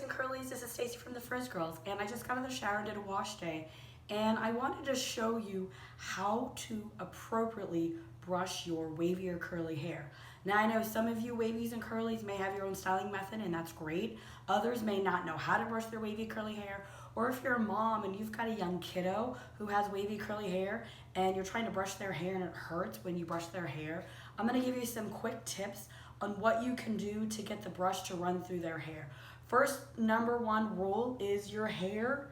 and curlies, this is Stacy from the Frizz Girls, and I just got out of the shower and did a wash day, and I wanted to show you how to appropriately brush your wavy or curly hair. Now I know some of you wavies and curlies may have your own styling method, and that's great. Others may not know how to brush their wavy curly hair, or if you're a mom and you've got a young kiddo who has wavy curly hair and you're trying to brush their hair and it hurts when you brush their hair, I'm going to give you some quick tips on what you can do to get the brush to run through their hair. First, number one rule is your hair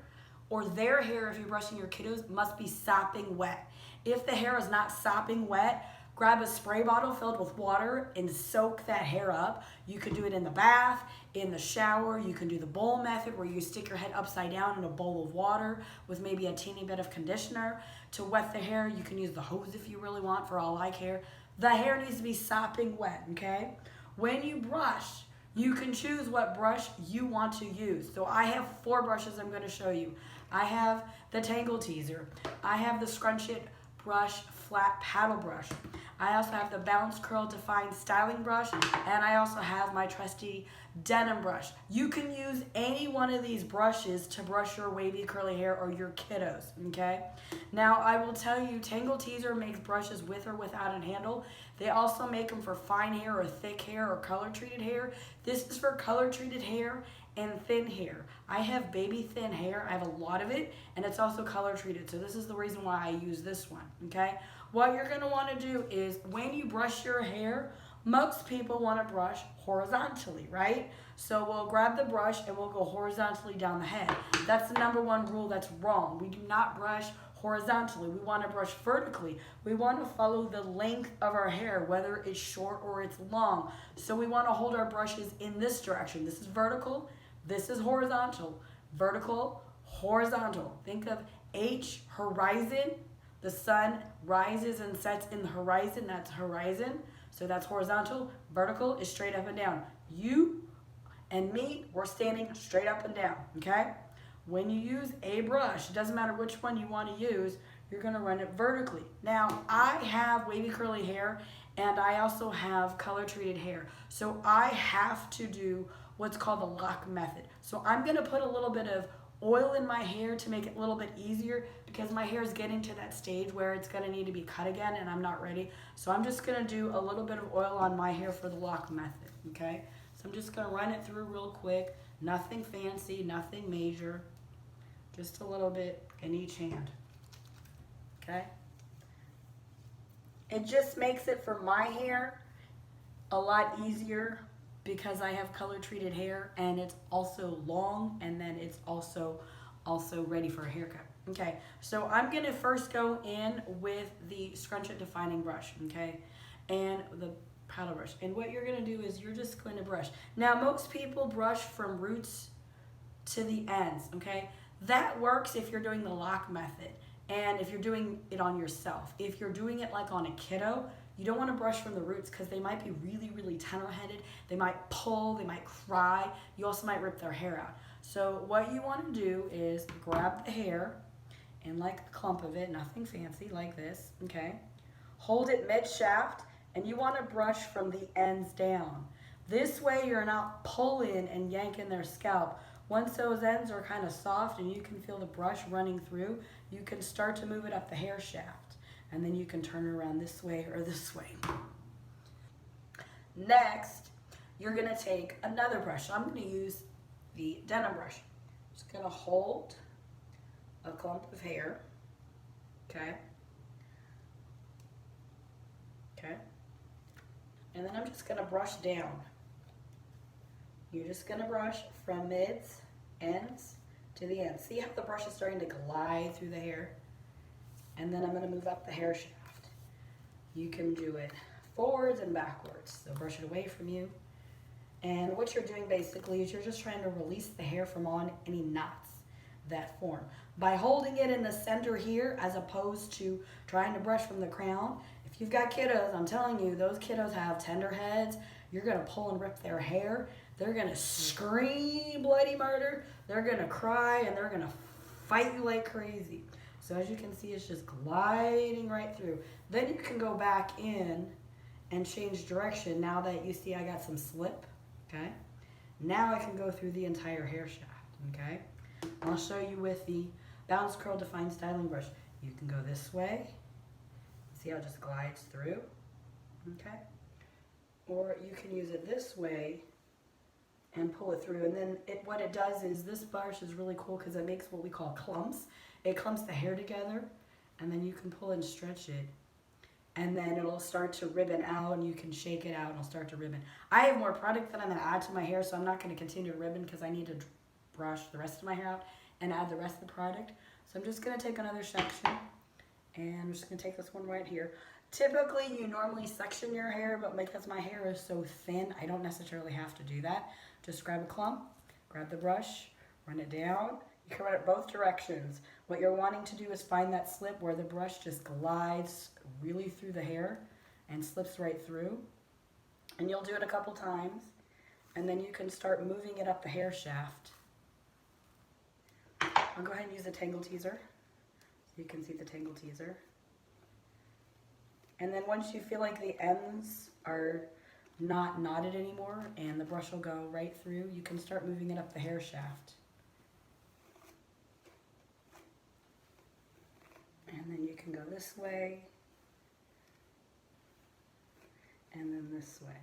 or their hair, if you're brushing your kiddos, must be sopping wet. If the hair is not sopping wet, grab a spray bottle filled with water and soak that hair up. You could do it in the bath, in the shower. You can do the bowl method where you stick your head upside down in a bowl of water with maybe a teeny bit of conditioner. To wet the hair, you can use the hose if you really want. For all I care, the hair needs to be sopping wet, okay? When you brush, you can choose what brush you want to use. So I have 4 brushes I'm going to show you. I have the Tangle Teaser. I have the Scrunch It Brush Flat Paddle Brush. I also have the Bounce Curl Define Styling Brush, and I also have my trusty Denim Brush. You can use any one of these brushes to brush your wavy curly hair or your kiddos, okay? Now I will tell you, Tangle Teaser makes brushes with or without a handle. They also make them for fine hair or thick hair or color treated hair. This is for color treated hair and thin hair. I have baby thin hair, I have a lot of it, and it's also color treated, so this is the reason why I use this one, okay? What you're gonna wanna do is, when you brush your hair, most people wanna brush horizontally, right? So we'll grab the brush and we'll go horizontally down the head. That's the number one rule that's wrong. We do not brush horizontally. We wanna brush vertically. We wanna follow the length of our hair, whether it's short or it's long. So we wanna hold our brushes in this direction. This is vertical, this is horizontal. Vertical, horizontal. Think of H, horizon. The sun rises and sets in the horizon, that's horizon. So that's horizontal. Vertical is straight up and down. You and me, we're standing straight up and down, okay? When you use a brush, it doesn't matter which one you want to use, you're gonna run it vertically. Now, I have wavy curly hair and I also have color treated hair. So I have to do what's called the lock method. So I'm gonna put a little bit of oil in my hair to make it a little bit easier because my hair is getting to that stage where it's gonna need to be cut again and I'm not ready. So I'm just gonna do a little bit of oil on my hair for the lock method, okay? So I'm just gonna run it through real quick. Nothing fancy, nothing major. Just a little bit in each hand, okay? It just makes it for my hair a lot easier because I have color treated hair and it's also long and then it's also ready for a haircut. Okay, so I'm gonna first go in with the Scrunch It Defining Brush, okay, and the paddle brush. And what you're gonna do is you're just going to brush. Now most people brush from roots to the ends, okay? That works if you're doing the lock method and if you're doing it on yourself. If you're doing it like on a kiddo, you don't want to brush from the roots because they might be really, really tender-headed. They might pull, they might cry. You also might rip their hair out. So what you want to do is grab the hair and like a clump of it, nothing fancy, like this, okay? Hold it mid-shaft and you want to brush from the ends down. This way you're not pulling and yanking their scalp. Once those ends are kind of soft and you can feel the brush running through, you can start to move it up the hair shaft. And then you can turn it around this way or this way. Next, you're gonna take another brush. I'm gonna use the denim brush. Just gonna hold a clump of hair, okay? Okay. And then I'm just gonna brush down. You're just gonna brush from mids, ends to the ends. See how the brush is starting to glide through the hair? And then I'm gonna move up the hair shaft. You can do it forwards and backwards. So brush it away from you. And what you're doing basically is you're just trying to release the hair from on any knots that form. By holding it in the center here, as opposed to trying to brush from the crown. If you've got kiddos, I'm telling you, those kiddos have tender heads. You're gonna pull and rip their hair. They're gonna scream bloody murder. They're gonna cry and they're gonna fight you like crazy. So as you can see, it's just gliding right through. Then you can go back in and change direction now that you see I got some slip, okay? Now I can go through the entire hair shaft, okay? I'll show you with the Bounce Curl Define Styling Brush. You can go this way. See how it just glides through, okay? Or you can use it this way and pull it through. And then what it does is, this brush is really cool because it makes what we call clumps. It clumps the hair together, and then you can pull and stretch it. And then it'll start to ribbon out, and you can shake it out and it'll start to ribbon. I have more product that I'm gonna add to my hair, so I'm not gonna continue to ribbon because I need to brush the rest of my hair out and add the rest of the product. So I'm just gonna take another section, and I'm just gonna take this one right here. Typically, you normally section your hair, but because my hair is so thin, I don't necessarily have to do that. Just grab a clump, grab the brush, run it down. You can run it both directions. What you're wanting to do is find that slip where the brush just glides really through the hair and slips right through. And you'll do it a couple times, and then you can start moving it up the hair shaft. I'll go ahead and use a tangle teaser so you can see the tangle teaser. And then once you feel like the ends are not knotted anymore and the brush will go right through, you can start moving it up the hair shaft. And then you can go this way, and then this way.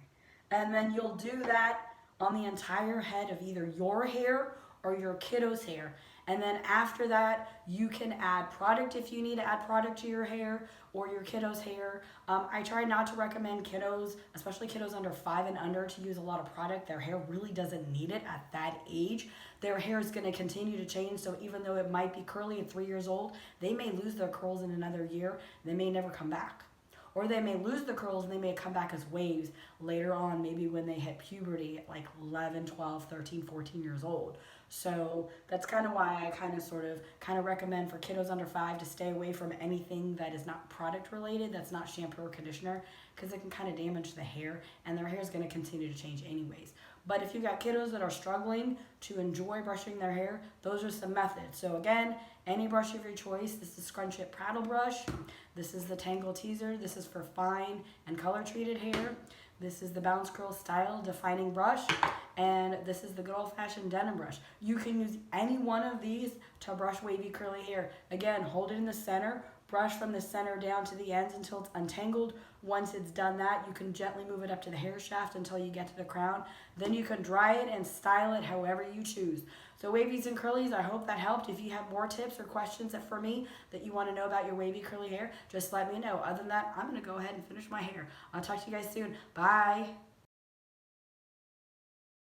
And then you'll do that on the entire head of either your hair or your kiddo's hair. And then after that, you can add product if you need to add product to your hair or your kiddo's hair. I try not to recommend kiddos, especially kiddos under 5 and under, to use a lot of product. Their hair really doesn't need it at that age. Their hair is going to continue to change, so even though it might be curly at 3 years old, they may lose their curls in another year. They may never come back. Or they may lose the curls and they may come back as waves later on, maybe when they hit puberty at like 11, 12, 13, 14 years old. So that's kind of why I kind of recommend for kiddos under 5 to stay away from anything that is not product related, that's not shampoo or conditioner, because it can kind of damage the hair, and their hair is going to continue to change anyways. But if you've got kiddos that are struggling to enjoy brushing their hair, those are some methods. So again, any brush of your choice. This is Scrunch It Prattle Brush. This is the Tangle Teaser. This is for fine and color treated hair. This is the Bounce Curl Style Defining Brush. And this is the good old fashioned denim brush. You can use any one of these to brush wavy curly hair. Again, hold it in the center. Brush from the center down to the ends until it's untangled. Once it's done that, you can gently move it up to the hair shaft until you get to the crown. Then you can dry it and style it however you choose. So wavies and curlies, I hope that helped. If you have more tips or questions for me that you want to know about your wavy curly hair, just let me know. Other than that, I'm going to go ahead and finish my hair. I'll talk to you guys soon. Bye.